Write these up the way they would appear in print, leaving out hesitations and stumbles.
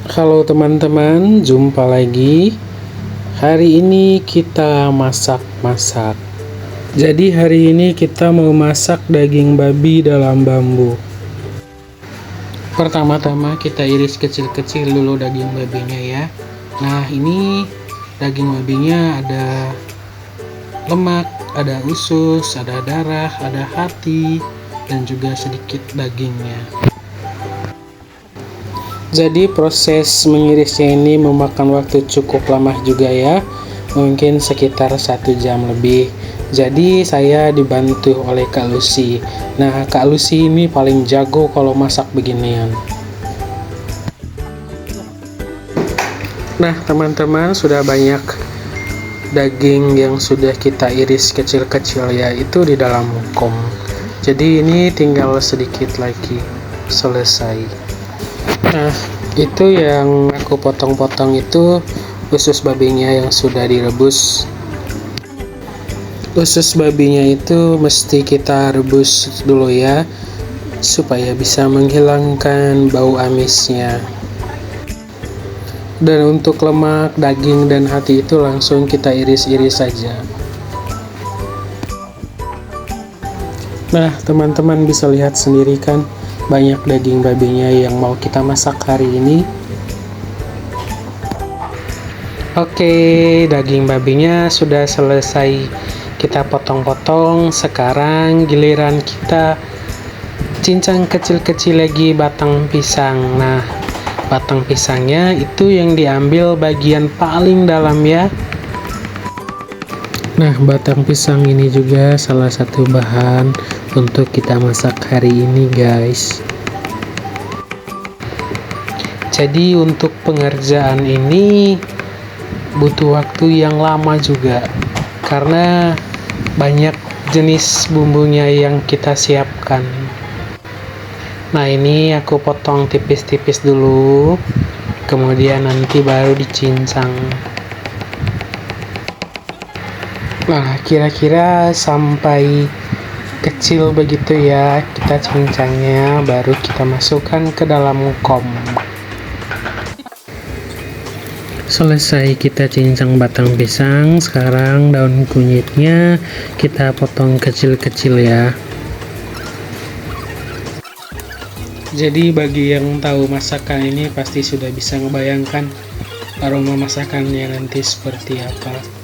Halo teman-teman, jumpa lagi. Hari ini kita masak-masak. Jadi hari ini kita mau masak daging babi dalam bambu. Pertama-tama kita iris kecil-kecil dulu daging babinya ya. Nah, ini daging babinya ada lemak, ada usus, ada darah, ada hati, dan juga sedikit dagingnya. Jadi proses mengirisnya ini memakan waktu cukup lama juga ya, mungkin sekitar 1 jam lebih. Jadi saya dibantu oleh Kak Lucy. Nah, Kak Lucy ini paling jago kalau masak beginian. Nah teman-teman, sudah banyak daging yang sudah kita iris kecil-kecil ya, itu di dalam kom. Jadi ini tinggal sedikit lagi selesai. Nah, itu yang aku potong-potong itu usus babinya yang sudah direbus. Usus babinya itu mesti kita rebus dulu ya, supaya bisa menghilangkan bau amisnya. Dan untuk lemak, daging, dan hati itu langsung kita iris-iris saja. Nah, teman-teman bisa lihat sendiri kan, banyak daging babinya yang mau kita masak hari ini. Oke, daging babinya sudah selesai kita potong-potong. Sekarang giliran kita cincang kecil-kecil lagi batang pisang. Nah, batang pisangnya itu yang diambil bagian paling dalam ya. Nah, batang pisang ini juga salah satu bahan untuk kita masak hari ini guys. Jadi untuk pengerjaan ini butuh waktu yang lama juga, karena banyak jenis bumbunya yang kita siapkan. Nah, ini aku potong tipis-tipis dulu, kemudian nanti baru dicincang. Nah, kira-kira sampai kecil begitu ya kita cincangnya, baru kita masukkan ke dalam kom. Selesai kita cincang batang pisang, sekarang daun kunyitnya kita potong kecil-kecil ya. Jadi bagi yang tahu masakan ini pasti sudah bisa ngebayangkan aroma masakannya nanti seperti apa.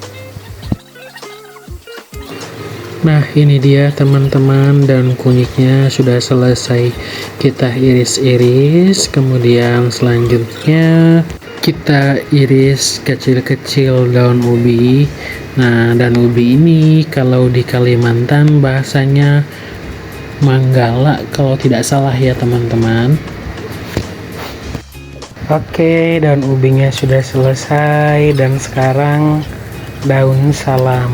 Nah, ini dia teman-teman, daun kunyitnya sudah selesai kita iris-iris. Kemudian selanjutnya kita iris kecil-kecil daun ubi. Nah, daun ubi ini kalau di Kalimantan bahasanya manggala kalau tidak salah ya teman-teman. Oke, daun ubinya sudah selesai, dan sekarang daun salam.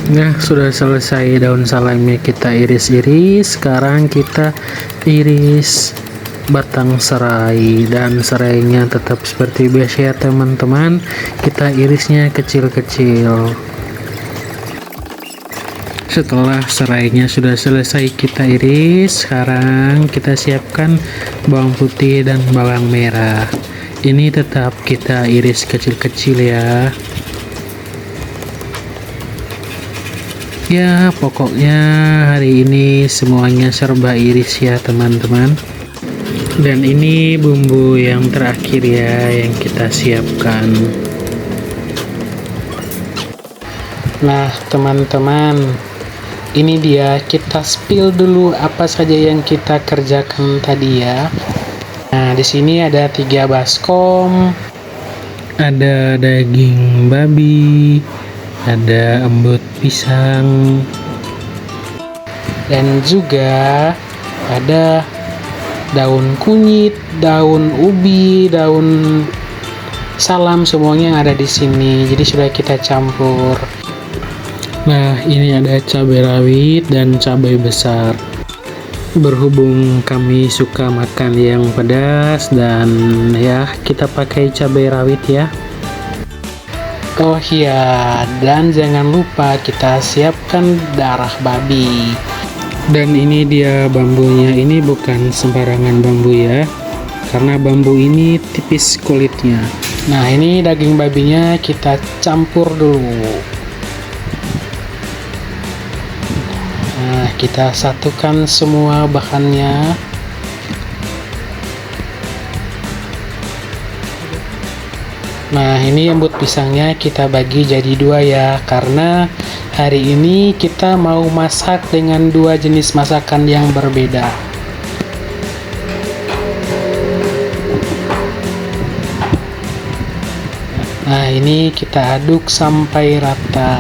Nah, sudah selesai daun salamnya kita iris-iris. Sekarang kita iris batang serai, dan serainya tetap seperti biasa ya teman-teman, kita irisnya kecil-kecil. Setelah serainya sudah selesai kita iris, sekarang kita siapkan bawang putih dan bawang merah. Ini tetap kita iris kecil-kecil ya. Ya, pokoknya hari ini semuanya serba iris ya teman-teman. Dan ini bumbu yang terakhir ya yang kita siapkan. Nah, teman-teman, ini dia, kita spill dulu apa saja yang kita kerjakan tadi ya. Nah, di sini ada 3 baskom, ada daging babi, ada embut pisang, dan juga ada daun kunyit, daun ubi, daun salam, semuanya ada di sini. Jadi sudah kita campur. Nah, ini ada cabai rawit dan cabai besar. Berhubung kami suka makan yang pedas, dan ya kita pakai cabai rawit ya. Oh iya, dan jangan lupa kita siapkan darah babi. Dan ini dia bambunya, ini bukan sembarangan bambu ya, karena bambu ini tipis kulitnya. Nah, ini daging babinya kita campur dulu. Nah, kita satukan semua bahannya. Nah, ini embut pisangnya kita bagi jadi dua ya, karena hari ini kita mau masak dengan dua jenis masakan yang berbeda. Nah, ini kita aduk sampai rata.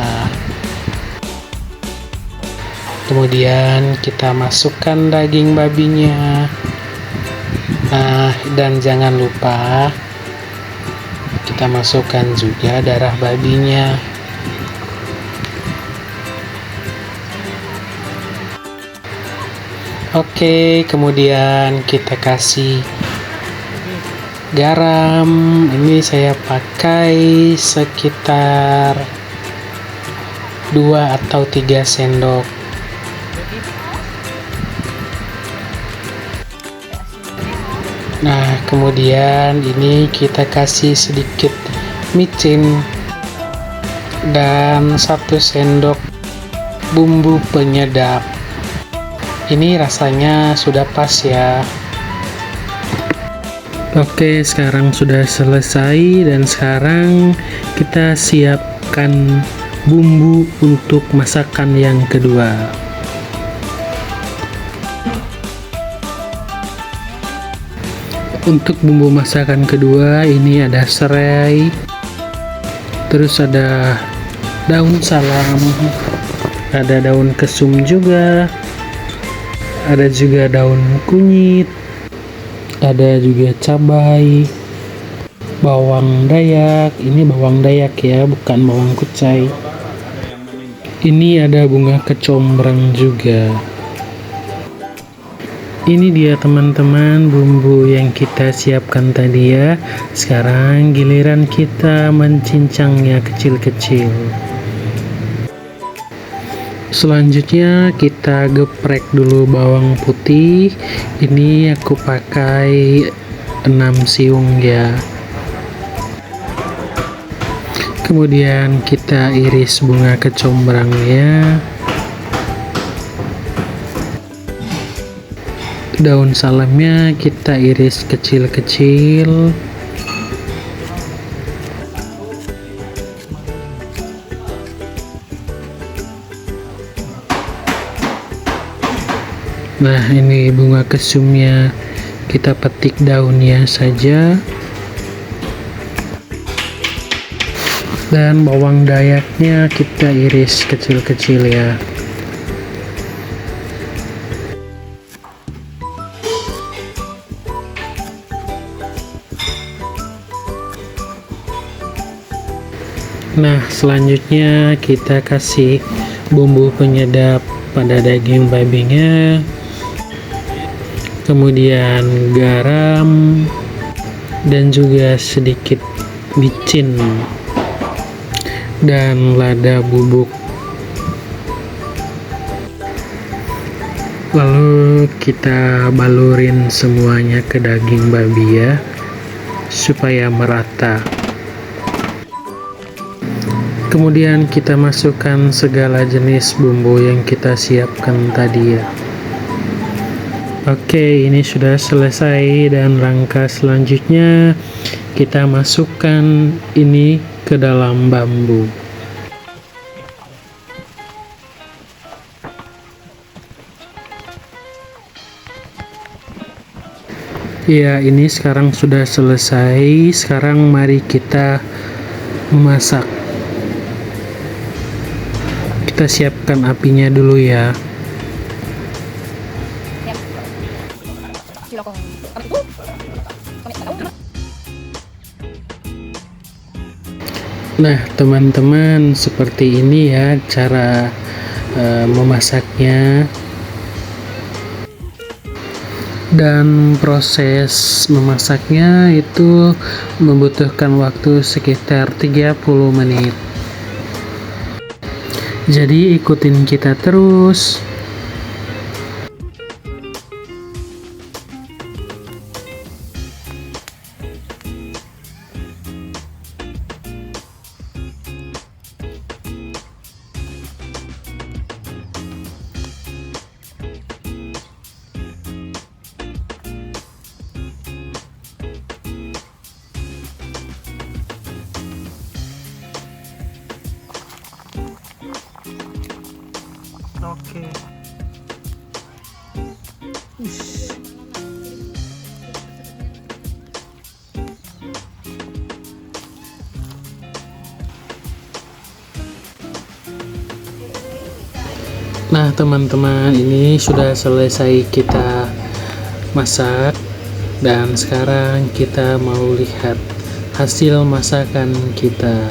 Kemudian kita masukkan daging babinya. Nah, dan jangan lupa kita masukkan juga darah babinya. Oke, kemudian kita kasih garam. Ini saya pakai sekitar 2 atau 3 sendok. Nah, kemudian ini kita kasih sedikit micin dan 1 sendok bumbu penyedap. Ini rasanya sudah pas ya. Oke, sekarang sudah selesai dan sekarang kita siapkan bumbu untuk masakan yang kedua. Untuk bumbu masakan kedua ini ada serai, terus ada daun salam, ada daun kesum juga, ada juga daun kunyit, ada juga cabai, bawang dayak. Ini bawang dayak ya, bukan bawang kucai. Ini ada bunga kecombrang juga. Ini dia teman-teman bumbu yang kita siapkan tadi ya. Sekarang giliran kita mencincangnya kecil-kecil. Selanjutnya kita geprek dulu bawang putih. Ini aku pakai 6 siung ya. Kemudian kita iris bunga kecombrangnya. Daun salamnya kita iris kecil-kecil. Nah, ini bunga kesumnya kita petik daunnya saja. Dan bawang dayaknya kita iris kecil-kecil ya. Nah, selanjutnya kita kasih bumbu penyedap pada daging babinya, kemudian garam dan juga sedikit micin dan lada bubuk. Lalu kita balurin semuanya ke daging babi ya, supaya merata. Kemudian kita masukkan segala jenis bumbu yang kita siapkan tadi ya. Oke, ini sudah selesai dan langkah selanjutnya kita masukkan ini ke dalam bambu. Ya, ini sekarang sudah selesai. Sekarang mari kita memasak. Kita siapkan apinya dulu ya. Nah, teman-teman, seperti ini ya cara memasaknya. Dan proses memasaknya itu membutuhkan waktu sekitar 30 menit. Jadi ikutin kita terus. Oke. Nah teman-teman, ini sudah selesai kita masak dan sekarang kita mau lihat hasil masakan kita.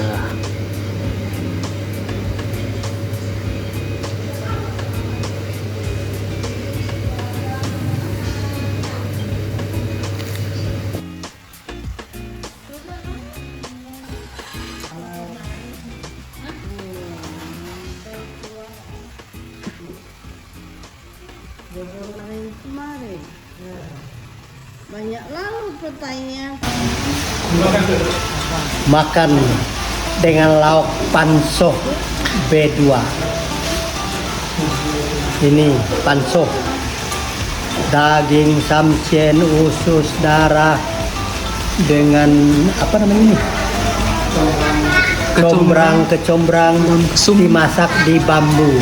Kemarin banyak lalu pertanyaan. Makan dengan lauk pansoh B2. Ini pansoh, daging samsien, usus, darah dengan apa namanya ini? Kecombrang dimasak di bambu.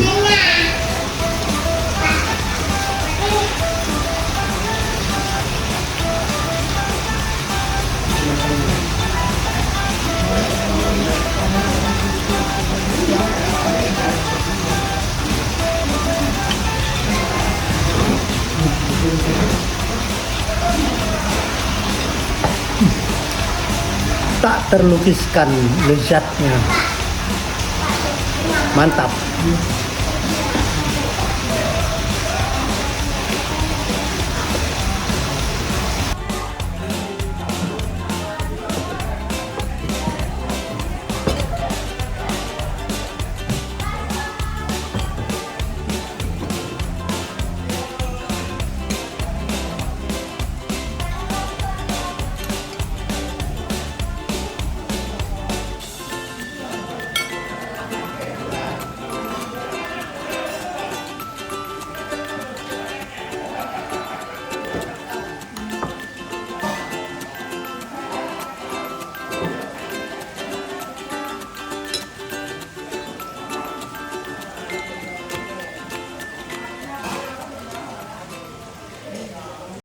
Tak terlukiskan lezatnya, mantap.